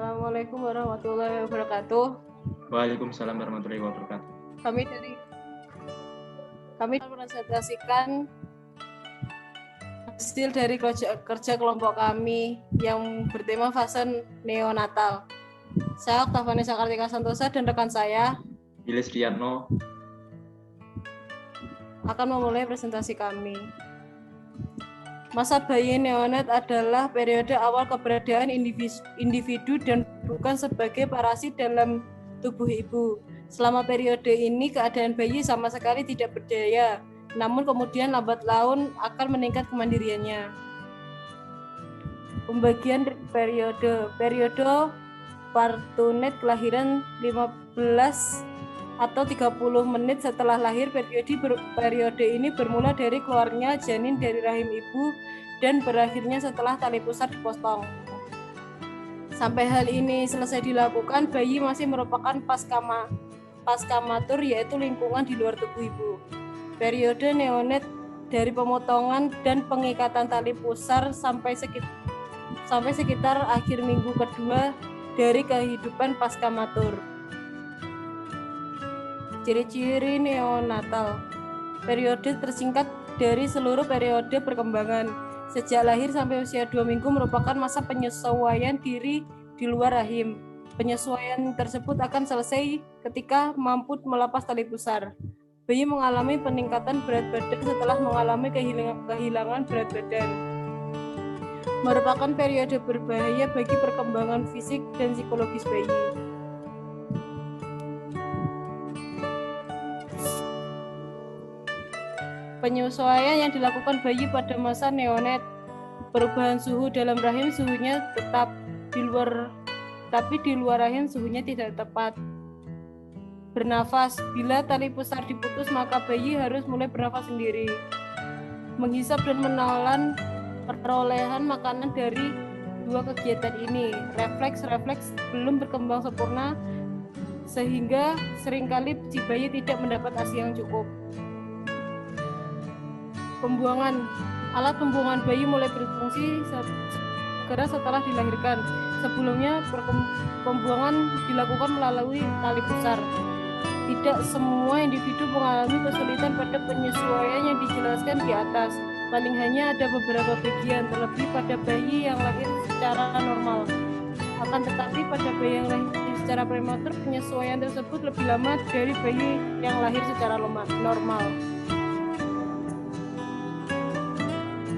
Assalamualaikum warahmatullahi wabarakatuh. Waalaikumsalam warahmatullahi wabarakatuh. Kami presentasikan hasil dari kerja kelompok kami yang bertema fase neonatal. Saya Oktavania Kartika Santosa dan rekan saya Ilis Riyatno akan memulai presentasi kami. Masa bayi neonat adalah periode awal keberadaan individu dan bukan sebagai parasit dalam tubuh ibu. Selama periode ini keadaan bayi sama sekali tidak berdaya, namun kemudian lambat laun akan meningkat kemandiriannya. Pembagian periode Partunet kelahiran 15 atau 30 menit setelah lahir. Periode ini bermula dari keluarnya janin dari rahim ibu dan berakhirnya setelah tali pusar dipotong. Sampai hal ini selesai dilakukan, bayi masih merupakan paskamatur, yaitu lingkungan di luar tubuh ibu. Periode neonat dari pemotongan dan pengikatan tali pusar sampai sekitar akhir minggu kedua dari kehidupan paskamatur. Ciri-ciri neonatal. Periode tersingkat dari seluruh periode perkembangan. Sejak lahir sampai usia 2 minggu merupakan masa penyesuaian diri di luar rahim. Penyesuaian tersebut akan selesai ketika mampu melepas tali pusar. Bayi mengalami peningkatan berat badan setelah mengalami kehilangan berat badan. Merupakan periode berbahaya bagi perkembangan fisik dan psikologis bayi. Penyesuaian yang dilakukan bayi pada masa neonat. Perubahan suhu dalam rahim, suhunya tetap tapi di luar rahim suhunya tidak tepat. Bernafas. Bila tali pusar diputus, maka bayi harus mulai bernafas sendiri. Menghisap dan menelan perolehan makanan dari dua kegiatan ini. Refleks belum berkembang sempurna sehingga seringkali si bayi tidak mendapat ASI yang cukup. Pembuangan. Alat pembuangan bayi mulai berfungsi segera setelah dilahirkan. Sebelumnya pembuangan dilakukan melalui tali pusar. Tidak semua individu mengalami kesulitan pada penyesuaian yang dijelaskan di atas. Paling hanya ada beberapa bagian, terlebih pada bayi yang lahir secara normal. Akan tetapi pada bayi yang lahir secara prematur, penyesuaian tersebut lebih lama dari bayi yang lahir secara normal.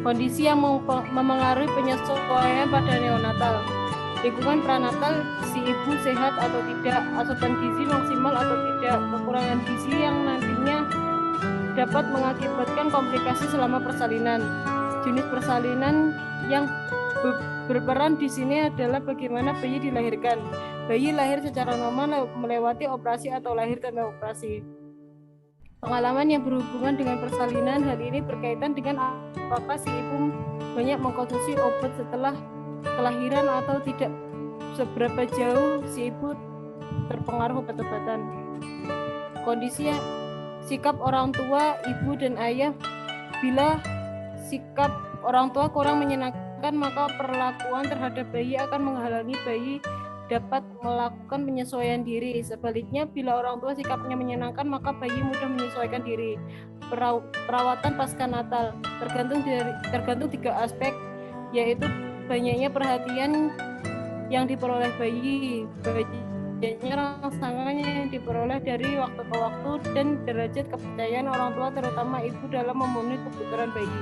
Kondisi yang memengaruhi penyesuaian pada neonatal. Lingkungan prenatal, si ibu sehat atau tidak, asupan gizi maksimal atau tidak, kekurangan gizi yang nantinya dapat mengakibatkan komplikasi selama persalinan. Jenis persalinan yang berperan di sini adalah bagaimana bayi dilahirkan. Bayi lahir secara normal melewati operasi atau lahir tanpa operasi. Pengalaman yang berhubungan dengan persalinan, hal ini berkaitan dengan apakah si ibu banyak mengkonsumsi obat setelah kelahiran atau tidak, seberapa jauh si ibu terpengaruh obat-obatan. Kondisi sikap orang tua, ibu dan ayah. Bila sikap orang tua kurang menyenangkan, maka perlakuan terhadap bayi akan menghalangi bayi dapat melakukan penyesuaian diri. Sebaliknya, bila orang tua sikapnya menyenangkan, maka bayi mudah menyesuaikan diri. Perawatan pasca natal tergantung 3 aspek, yaitu banyaknya perhatian yang diperoleh bayi, banyaknya rangsangannya yang diperoleh dari waktu ke waktu, dan derajat kepercayaan orang tua terutama ibu dalam memenuhi kebutuhan bayi.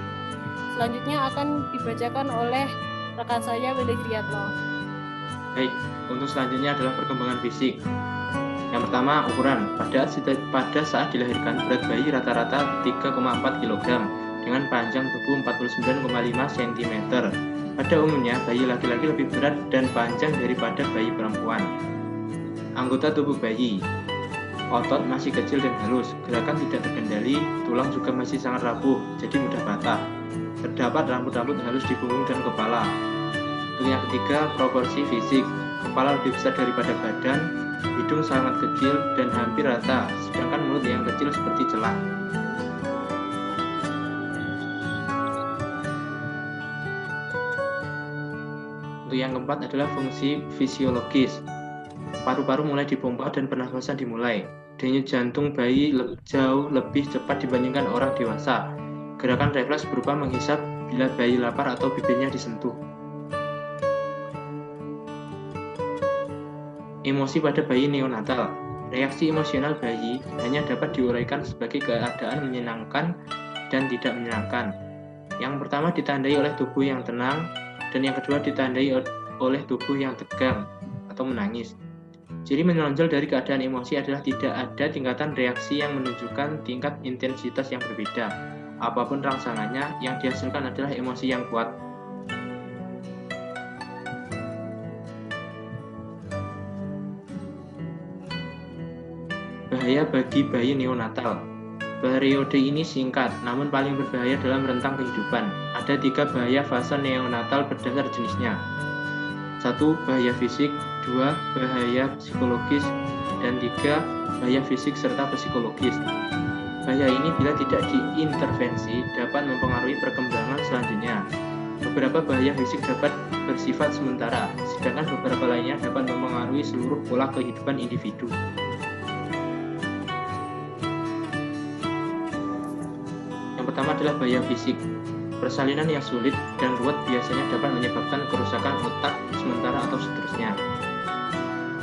Selanjutnya akan dibacakan oleh rekan saya Ilis Riyatno. Baik, untuk selanjutnya adalah perkembangan fisik. Yang pertama, ukuran. Pada saat dilahirkan, berat bayi rata-rata 3,4 kg dengan panjang tubuh 49,5 cm. Pada umumnya, bayi laki-laki lebih berat dan panjang daripada bayi perempuan. Anggota tubuh bayi. Otot masih kecil dan halus, gerakan tidak terkendali, tulang juga masih sangat rapuh, jadi mudah patah. Terdapat rambut-rambut halus di punggung dan kepala. Untuk yang ketiga, proporsi fisik. Kepala lebih besar daripada badan, hidung sangat kecil dan hampir rata, sedangkan mulut yang kecil seperti celah. yang keempat adalah fungsi fisiologis. Paru-paru mulai dipompa dan pernafasan dimulai. Denyut jantung bayi jauh lebih cepat dibandingkan orang dewasa. Gerakan refleks berupa menghisap bila bayi lapar atau bibirnya disentuh. Emosi pada bayi neonatal. Reaksi emosional bayi hanya dapat diuraikan sebagai keadaan menyenangkan dan tidak menyenangkan. Yang pertama ditandai oleh tubuh yang tenang, dan yang kedua ditandai oleh tubuh yang tegang atau menangis. Ciri menonjol dari keadaan emosi adalah tidak ada tingkatan reaksi yang menunjukkan tingkat intensitas yang berbeda. Apapun rangsangannya, yang dihasilkan adalah emosi yang kuat. Bahaya bagi bayi neonatal. Periode ini singkat, namun paling berbahaya dalam rentang kehidupan. Ada 3 bahaya fase neonatal berdasar jenisnya. 1. Bahaya fisik, 2. Bahaya psikologis, dan 3. Bahaya fisik serta psikologis. Bahaya ini bila tidak diintervensi dapat mempengaruhi perkembangan selanjutnya. Beberapa bahaya fisik dapat bersifat sementara, sedangkan beberapa lainnya dapat mempengaruhi seluruh pola kehidupan individu. Yang pertama adalah bahaya fisik. Persalinan yang sulit dan ruwet biasanya dapat menyebabkan kerusakan otak sementara atau seterusnya.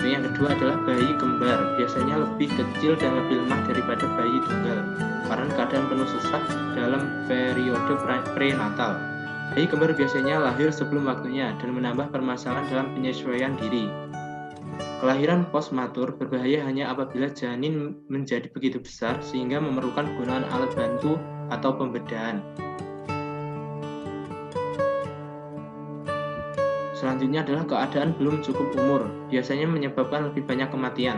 Yang kedua adalah bayi kembar, biasanya lebih kecil dan lebih lemah daripada bayi tunggal, karena keadaan penuh sesak dalam periode prenatal. Bayi kembar biasanya lahir sebelum waktunya dan menambah permasalahan dalam penyesuaian diri. Kelahiran postmatur berbahaya hanya apabila janin menjadi begitu besar sehingga memerlukan penggunaan alat bantu atau pembedahan. Selanjutnya adalah keadaan belum cukup umur, biasanya menyebabkan lebih banyak kematian.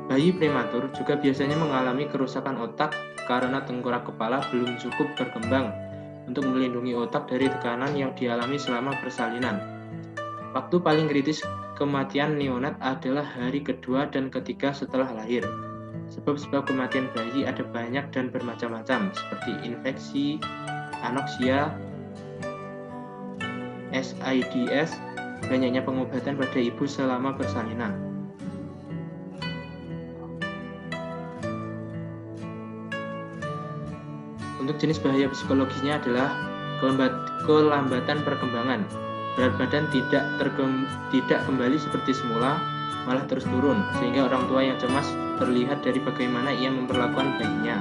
Bayi prematur juga biasanya mengalami kerusakan otak karena tengkorak kepala belum cukup berkembang untuk melindungi otak dari tekanan yang dialami selama persalinan. Waktu paling kritis kematian neonat adalah hari kedua dan ketiga setelah lahir. Sebab-sebab kematian bayi ada banyak dan bermacam-macam, seperti infeksi, anoksia, SIDS, banyaknya pengobatan pada ibu selama persalinan. Untuk jenis bahaya psikologisnya adalah kelambatan perkembangan. Berat badan tidak kembali seperti semula, malah terus turun, sehingga orang tua yang cemas terlihat dari bagaimana ia memperlakukan bayinya.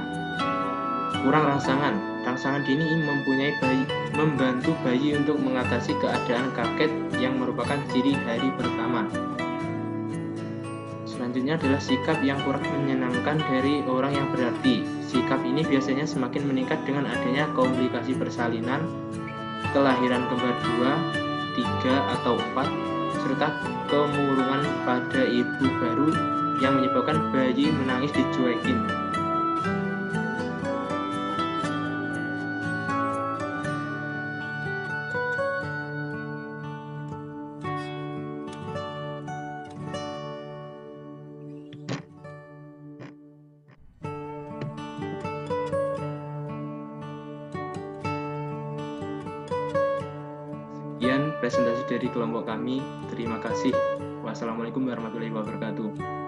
Kurang rangsangan. Rangsangan dini membantu bayi untuk mengatasi keadaan kaget yang merupakan ciri hari pertama. Selanjutnya adalah sikap yang kurang menyenangkan dari orang yang berarti. Sikap ini biasanya semakin meningkat dengan adanya komplikasi persalinan, kelahiran kembar 2, 3, atau 4, serta kemurungan pada ibu baru yang menyebabkan bayi menangis dicuekin. Sekian presentasi dari kelompok kami. Terima kasih. Wassalamualaikum warahmatullahi wabarakatuh.